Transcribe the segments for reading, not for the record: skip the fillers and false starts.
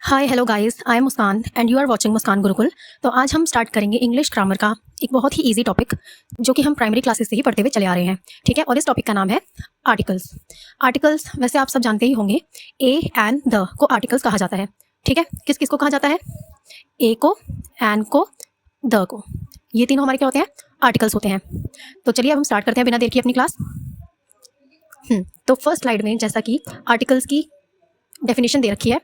Hi hello guys, I am Muskan and you are watching Muskan Gurukul. तो आज हम स्टार्ट करेंगे इंग्लिश ग्रामर का एक बहुत ही इजी टॉपिक जो कि हम प्राइमरी क्लासेस से ही पढ़ते हुए चले आ रहे हैं। ठीक है, और इस टॉपिक का नाम है आर्टिकल्स। आर्टिकल्स वैसे आप सब जानते ही होंगे, ए एंड द को आर्टिकल्स कहा जाता है। ठीक है, किस किस को कहा जाता है? ए को, एन को, द को। ये तीनों हमारे क्या होते हैं? आर्टिकल्स होते हैं। तो चलिए अब हम स्टार्ट करते हैं बिना देर की अपनी क्लास। तो फर्स्ट स्लाइड में जैसा कि आर्टिकल्स की डेफिनेशन दे रखी है,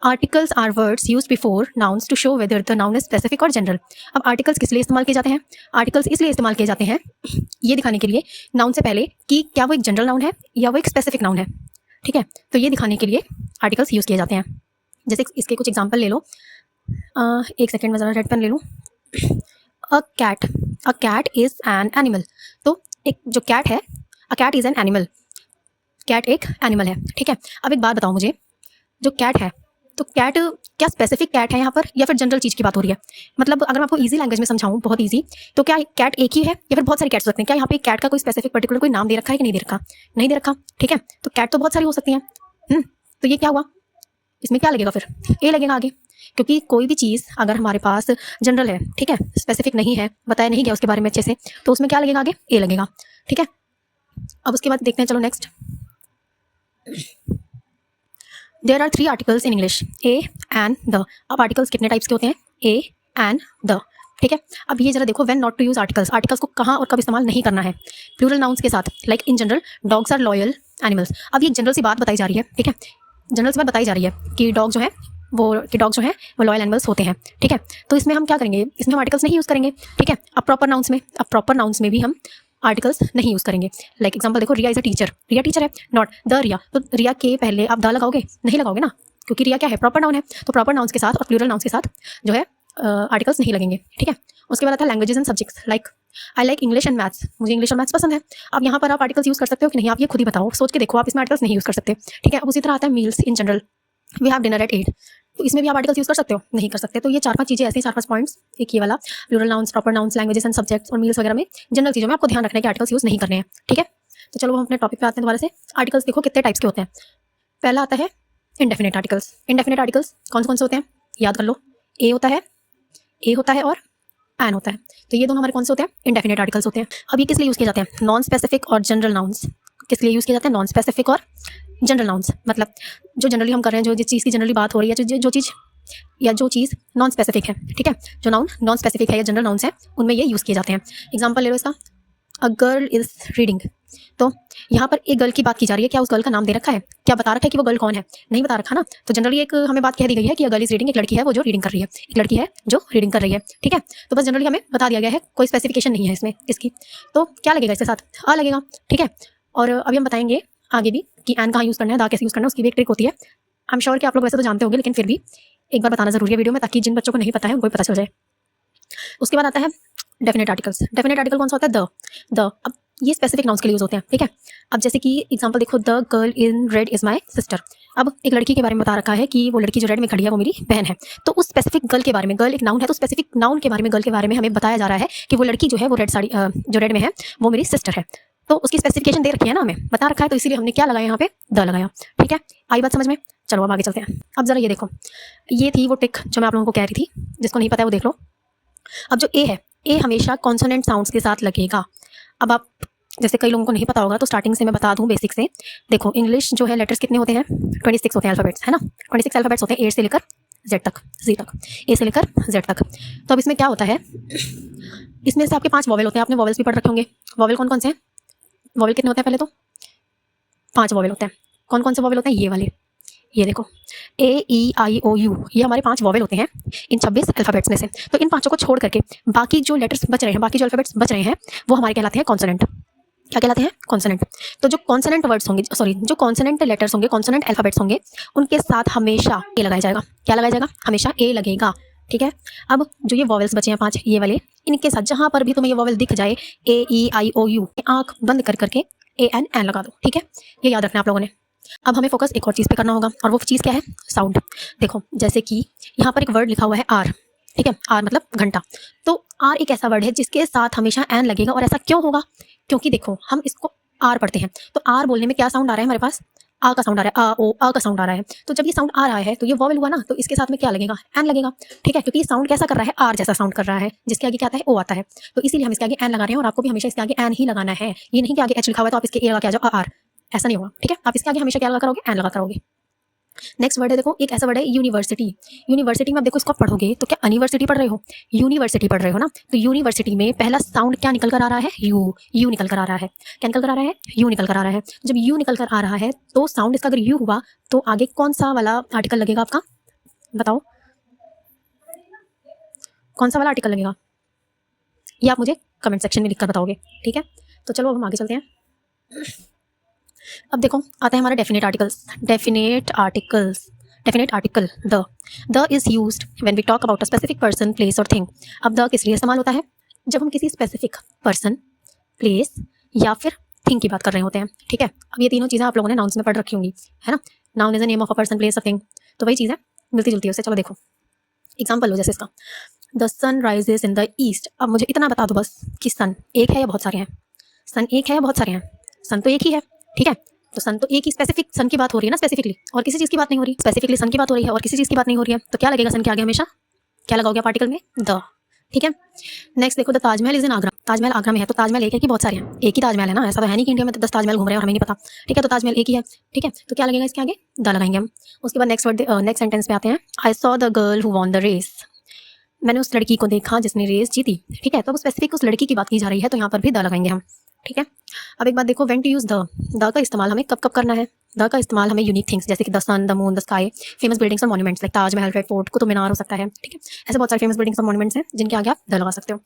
articles are words use before nouns to show whether the noun is specific और जनरल। अब आर्टिकल्स किस लिए इस्तेमाल किए जाते हैं? आर्टिकल्स इसलिए इस्तेमाल किए जाते हैं ये दिखाने के लिए नाउन से पहले कि क्या वो एक जनरल नाउन है या वो एक स्पेसिफिक नाउन है। ठीक है, तो ये दिखाने के लिए आर्टिकल्स यूज किए जाते हैं। जैसे इसके कुछ एग्जाम्पल ले लो। एक सेकेंड में ज़रा रेड पेन ले लूँ। A cat is an animal. तो एक जो कैट है, a cat is an animal. Cat एक एनिमल है। ठीक है, अब एक बात बताओ मुझे, जो कैट है तो कैट क्या स्पेसिफिक कैट है यहाँ पर या फिर जनरल चीज़ की बात हो रही है? मतलब अगर मैं आपको इजी लैंग्वेज में समझाऊं, बहुत इजी, तो क्या कैट एक ही है या फिर बहुत सारी कैट्स हो सकते हैं? क्या यहाँ पे कैट का कोई स्पेसिफिक पर्टिकुलर कोई नाम दे रखा है कि नहीं दे रखा? नहीं दे रखा। ठीक है, तो कैट तो बहुत सारी हो सकती हैं। तो ये क्या हुआ, इसमें क्या लगेगा फिर? ए लगेगा आगे, क्योंकि कोई भी चीज़ अगर हमारे पास जनरल है, ठीक है, स्पेसिफिक नहीं है, बताया नहीं गया उसके बारे में अच्छे से, तो उसमें क्या लगेगा? आगे ए लगेगा। ठीक है, अब उसके बाद देखते हैं, चलो next. There are 3 articles in English, a and the. अब आर्टिकल्स कितने टाइप्स के होते हैं? A and the. ठीक है, अब ये जरा देखो, when not to use articles, articles को कहाँ और कब इस्तेमाल नहीं करना है? प्लूरल नाउन्स के साथ, like in general dogs are loyal animals. अब ये जनरल सी बात बताई जा रही है। ठीक है, जनरल सी बात बताई जा रही है कि डॉग जो है वो लॉयल एनिमल्स होते हैं। ठीक है, तो इसमें हम क्या करेंगे? इसमें हम आर्टिकल्स नहीं यूज़ करेंगे। ठीक है, अब प्रॉपर नाउन्स में भी हम आर्टिकल्स नहीं यूज़ करेंगे। लाइक एग्जांपल देखो, Riya is a teacher. Riya teacher है, नॉट द रिया। तो रिया के पहले आप द लगाओगे? नहीं लगाओगे ना, क्योंकि रिया क्या है? प्रॉपर नाउन है। तो प्रॉपर नाउन्स के साथ और प्लूरल नाउन्स के साथ जो है आर्टिकल्स नहीं लगेंगे। ठीक है, उसके बाद आता है languages and subjects. Like I like English and maths, मुझे इंग्लिश और मैथ्स पसंद है। अब यहाँ पर आप आर्टिकल्स यूज़ कर सकते हो कि नहीं, आप ये खुद ही बताओ, सोच के देखो, आप इसमें आर्टिकल्स नहीं यूज़ कर सकते। ठीक है, अब उसी तरह आता है meals in general, we have dinner at 8। तो इसमें भी आप आर्टिकल्स यूज़ कर सकते हो? नहीं कर सकते। तो ये 4-5 चीज़ें ऐसे, 4-5 पॉइंट्स, एक ये वाला plural nouns, proper nouns, languages and subjects और मील्स वगैरह में जनरल चीज़ों में आपको ध्यान रखना है कि आर्टिकल्स यूज़ नहीं करने हैं। ठीक है, तो चलो हम अपने टॉपिक पे आते हैं दोबारा से। आर्टिकल्स देखो कितने टाइप्स के होते हैं। पहला आता है इंडेफिनेट आर्टिकल्स। इंडेफिनेट आर्टिकल्स कौन से होते हैं? याद कर लो, ए होता है और एन होता है। तो ये दोनों हमारे कौन से होते हैं? इंडेफिनेट आर्टिकल्स होते हैं। अब ये किस लिए यूज़ किए जाते हैं? नॉन स्पेसिफिक और जनरल नाउन्स। किस लिए यूज़ किए जाते हैं? नॉन स्पेसिफिक और जनरल नाउन्स। मतलब जो जनरली हम कर रहे हैं, जो जिस चीज़ की जनरली बात हो रही है, जो चीज़ नॉन स्पेसिफिक है। ठीक है, जो नाउन नॉन स्पेसिफिक है या जनरल नाउन्स है, उनमें ये यूज़ किए जाते हैं। एग्जाम्पल ले लो इसका, अ गर्ल इज रीडिंग। तो यहाँ पर एक गर्ल की बात की जा रही है। क्या उस गर्ल का नाम दे रखा है? क्या बता रखा है कि वो गर्ल कौन है? नहीं बता रखा ना। तो जनरली एक हमें बात कह दी गई है कि अ गर्ल इज रीडिंग, एक लड़की है वो जो रीडिंग कर रही है, एक लड़की है जो रीडिंग कर रही है। ठीक है, तो बस जनरली हमें बता दिया गया है, कोई स्पेसिफिकेशन नहीं है इसमें इसकी। तो क्या लगेगा इसके साथ? आ लगेगा। ठीक है, और अभी हम बताएंगे आगे भी कि एन कहाँ यूज़ करना है, दा कैसे यूज़ करना है, उसकी भी एक ट्रिक होती है। आई एम श्योर कि आप लोग वैसे तो जानते होंगे, लेकिन फिर भी एक बार बताना जरूरी है वीडियो में, ताकि जिन बच्चों को नहीं पता है उनको भी पता चल जाए। उसके बाद आता है डेफिनेट आर्टिकल्स। डेफिनेट आर्टिकल कौन सा होता है? द। अब ये स्पेसिफिक नाउन्स के लिए यूज होते हैं। ठीक है, अब जैसे कि एग्जांपल देखो, the girl in red is my sister. अब एक लड़की के बारे में बता रखा है कि वो लड़की जो रेड में खड़ी है वो मेरी बहन है। तो उस स्पेसिफिक गर्ल के बारे में, गर्ल एक नाउन है, तो स्पेसिफिक नाउन के बारे में, गर्ल के बारे में हमें बताया जा रहा है कि वो लड़की जो है वो रेड साड़ी जो रेड में है वो मेरी सिस्टर है। तो उसकी स्पेसिफिकेशन दे रखी है ना, हमें बता रखा है, तो इसीलिए हमने क्या लगाया यहाँ पे? द लगाया। ठीक है, आई बात समझ में? चलो अब आगे चलते हैं। अब जरा ये देखो, ये थी वो ट्रिक जो मैं आप लोगों को कह रही थी, जिसको नहीं पता है वो देख लो। अब जो ए है, ए हमेशा कॉन्सोनेंट साउंड्स के साथ लगेगा। अब आप जैसे कई लोगों को नहीं पता होगा, तो स्टार्टिंग से मैं बता दूं बेसिक से। देखो, इंग्लिश जो है लेटर्स कितने होते हैं? 26 होते हैं अल्फाबेट्स, है ना। 26 अल्फाबेट्स होते हैं, ए से लेकर जेड तक, जी तक, ए से लेकर जेड तक। तो अब इसमें क्या होता है, इसमें से आपके 5 वॉवेल होते हैं, आपने वॉवेल्स भी पढ़ रखे होंगे। वॉवेल कौन कौन से हैं? वॉवेल कितने होते हैं? पहले तो 5 वॉवेल होते हैं। कौन कौन से वॉवेल होते हैं? ये वाले, ये देखो, ए ई आई ओ यू, ये हमारे 5 वॉवेल होते हैं इन 26 अल्फाबेट्स में से। तो इन 5 को छोड़ करके बाकी जो लेटर्स बच रहे हैं, बाकी जो अल्फाबेट्स बच रहे हैं, वो हमारे कहलाते हैं कॉन्सोनेंट। क्या कहलाते हैं? कॉन्सोनेंट। तो जो कॉन्सोनेंट वर्ड्स होंगे, सॉरी, जो कॉन्सोनेंट लेटर्स होंगे, कॉन्सोनेंट अल्फाबेट्स होंगे, उनके साथ हमेशा ए लगाया जाएगा। क्या लगाया जाएगा? हमेशा ए लगेगा। ठीक है, अब जो ये वॉवेल्स बचे हैं 5, ये वाले, इनके साथ जहां पर भी तुम्हें ये वॉवेल दिख जाए, ए ई आई ओ यू, आंख बंद कर करके ए एन एन लगा दो। ठीक है, ये याद रखना आप लोगों ने। अब हमें फोकस एक और चीज़ पे करना होगा, और वो चीज़ क्या है? साउंड। देखो, जैसे कि यहाँ पर एक वर्ड लिखा हुआ है आर। ठीक है, आर मतलब घंटा। तो आर एक ऐसा वर्ड है जिसके साथ हमेशा एन लगेगा। और ऐसा क्यों होगा? क्योंकि देखो, हम इसको आर पढ़ते हैं, तो आर बोलने में क्या साउंड आ रहा है हमारे पास? आ का साउंड आ रहा है, आ ओ आ का साउंड आ रहा है, तो जब ये साउंड आ रहा है तो ये वॉवेल हुआ ना, तो इसके साथ में क्या लगेगा, एन लगेगा। ठीक है, क्योंकि ये साउंड कैसा कर रहा है, आर जैसा साउंड कर रहा है, जिसके आगे क्या आता है, ओ आता है, तो इसीलिए हम इसके आगे एन लगा रहे हैं। और आपको भी हमेशा इसके आगे एन ही लगाना है, ये नहीं कि आगे एच लिखा हुआ है तो आप इसके ए लगा के आ जाओ आर, ऐसा नहीं होगा। ठीक है, आप इसके आगे हमेशा क्या लगा करोगे, एन लगा करोगे। नेक्स्ट वर्ड है, देखो एक ऐसा वर्ड है यूनिवर्सिटी। यूनिवर्सिटी में आप देखो इसको पढ़ोगे तो क्या यूनिवर्सिटी पढ़ रहे हो, यूनिवर्सिटी पढ़ रहे हो ना, तो यूनिवर्सिटी में पहला साउंड क्या निकल कर आ रहा है, यू निकल कर आ रहा है। क्या निकल कर आ रहा है, यू निकल कर आ रहा है। जब यू निकल कर आ रहा है तो साउंड इसका अगर यू हुआ तो आगे कौन सा वाला आर्टिकल लगेगा आपका, बताओ कौन सा वाला आर्टिकल लगेगा, ये आप मुझे कमेंट सेक्शन में लिखकर बताओगे। ठीक है, तो चलो अब हम आगे चलते हैं। अब देखो आता है हमारा definite articles. Definite article the is used when we talk about a specific person, place और थिंग। अब द किस लिए इस्तेमाल होता है, जब हम किसी स्पेसिफिक पर्सन, प्लेस या फिर थिंग की बात कर रहे होते हैं। ठीक है, अब ये तीनों चीज़ें आप लोगों ने नाउन्स में पढ़ रखी होंगी, है ना। Noun is the name of a person, place, a thing, तो वही चीज़ है, मिलती जुलती है उससे। चलो देखो एग्जाम्पल लो, जैसे इसका the sun rises in the east. अब मुझे इतना बता दो बस कि सन एक है या बहुत सारे हैं, सन एक है या बहुत सारे हैं, सन तो एक ही है। ठीक है, तो सन तो एक ही, स्पेसिफिक सन की बात हो रही है ना, स्पेसिफिकली, और किसी चीज़ की बात नहीं हो रही, स्पेसिफिकली सन की बात हो रही है और किसी चीज़ की बात नहीं हो रही है, तो क्या लगेगा सन के आगे हमेशा, क्या लगाओगे पार्टिकल में, द। ठीक है, नेक्स्ट देखो the Taj Mahal is in Agra. Taj Mahal Agra में है, तो ताजमहल एक है कि बहुत सारे हैं, एक ही ताजमहल है ना, ऐसा तो है नहीं कि इंडिया में 10 ताजमहल घूम रहे हैं और हमें नहीं पता। ठीक है, तो ताजमहल एक ही है। ठीक है, तो क्या लगेगा इसके आगे, द लगाएंगे हम। उसके बाद नेक्स्ट सेंटेंस पे आते हैं, I saw the girl who won the race. मैंने उस लड़की को देखा जिसने रेस जीती। ठीक है, तो स्पेसिफिक उस लड़की की बात की जा रही है, तो यहाँ पर भी द लगाएंगे हम। ठीक है, अब एक बात देखो, व्हेन टू यूज द का इस्तेमाल हमें कब कब करना है। द का इस्तेमाल हमें यूनिक थिंग्स जैसे कि the sun, the moon, the sky, famous buildings और monuments like Taj Mahal, Red Fort, Qutub Minar हो सकता है। ठीक है, ऐसे बहुत सारे फेमस बिल्डिंग्स और मॉन्यूमेंट्स हैं जिनके आगे आप द लगा सकते हो।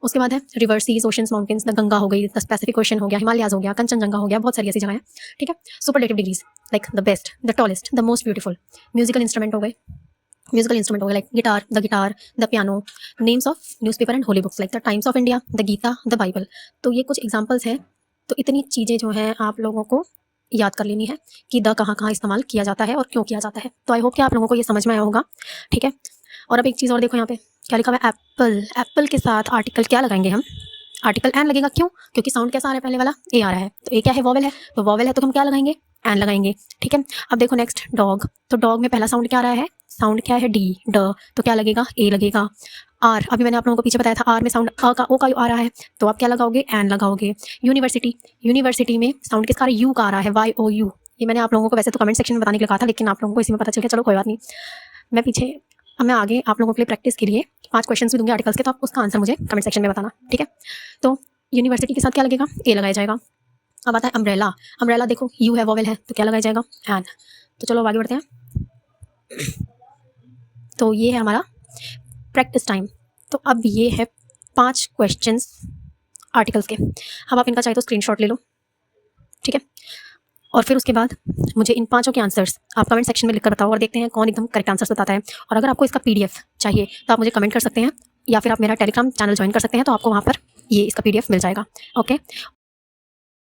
उसके बाद है river, seas, oceans, mountains, the Ganga हो गई, द पैसिफिक ओशन हो गया, हिमालयाज हो गया, कंचनजंगा हो गया, बहुत सारी ऐसी जगह है। ठीक है, superlative degrees like the best, the tallest, the most beautiful. Musical instrument हो गए, like guitar, the piano. Names of newspaper and holy books like the Times of India, the Gita, the Bible. तो ये कुछ एग्जांपल्स हैं। तो इतनी चीज़ें जो हैं आप लोगों को याद कर लेनी है कि द कहाँ कहाँ इस्तेमाल किया जाता है और क्यों किया जाता है। तो आई होप कि आप लोगों को ये समझ में आया होगा। ठीक है, और अब एक चीज़ और देखो, यहाँ पे क्या लिखा हुआ है, एप्पल। एप्पल के साथ आर्टिकल क्या लगाएंगे हम, आर्टिकल एन लगेगा। क्यों, क्योंकि साउंड कैसा आ रहा है, पहले वाला ए आ रहा है, तो ए क्या है, वॉवेल है, तो वॉवेल है तो हम क्या लगाएंगे, एन लगाएंगे। ठीक है, अब देखो नेक्स्ट डॉग। तो डॉग में पहला साउंड क्या आ रहा है, साउंड क्या है, डी, ड, तो क्या लगेगा, ए लगेगा। आर, अभी मैंने आप लोगों को पीछे बताया था, आर में साउंड अ का, ओ का आ रहा है, तो आप क्या लगाओगे, एन लगाओगे। यूनिवर्सिटी में साउंड किसका आ रहा है, यू का आ रहा है, वाई ओ यू। ये मैंने आप लोगों को वैसे तो कमेंट सेक्शन में बताने के लिए कहा था, लेकिन आप लोगों को इसी में पता चल गया, चलो कोई बात नहीं। मैं आगे आप लोगों के लिए प्रैक्टिस के लिए 5 क्वेश्चंस भी दूंगी आर्टिकल्स के, तो आप उसका आंसर मुझे कमेंट सेक्शन में बताना। ठीक है, तो यूनिवर्सिटी के साथ क्या लगेगा, ए लगाया जाएगा। अब आता है अम्ब्रेला। अम्ब्रेला देखो यू है, वॉवेल है, तो क्या लगाया जाएगा, एन। तो चलो आगे बढ़ते हैं। तो ये है हमारा प्रैक्टिस टाइम। तो अब ये है 5 क्वेश्चंस आर्टिकल्स के। अब आप इनका चाहे तो स्क्रीनशॉट ले लो। ठीक है, और फिर उसके बाद मुझे इन 5 के आंसर्स आप कमेंट सेक्शन में लिखकर बताओ, और देखते हैं कौन एकदम करेक्ट आंसर्स बताता है। और अगर आपको इसका PDF चाहिए तो आप मुझे कमेंट कर सकते हैं, या फिर आप मेरा टेलीग्राम चैनल ज्वाइन कर सकते हैं, तो आपको वहाँ पर ये इसका PDF मिल जाएगा। ओके,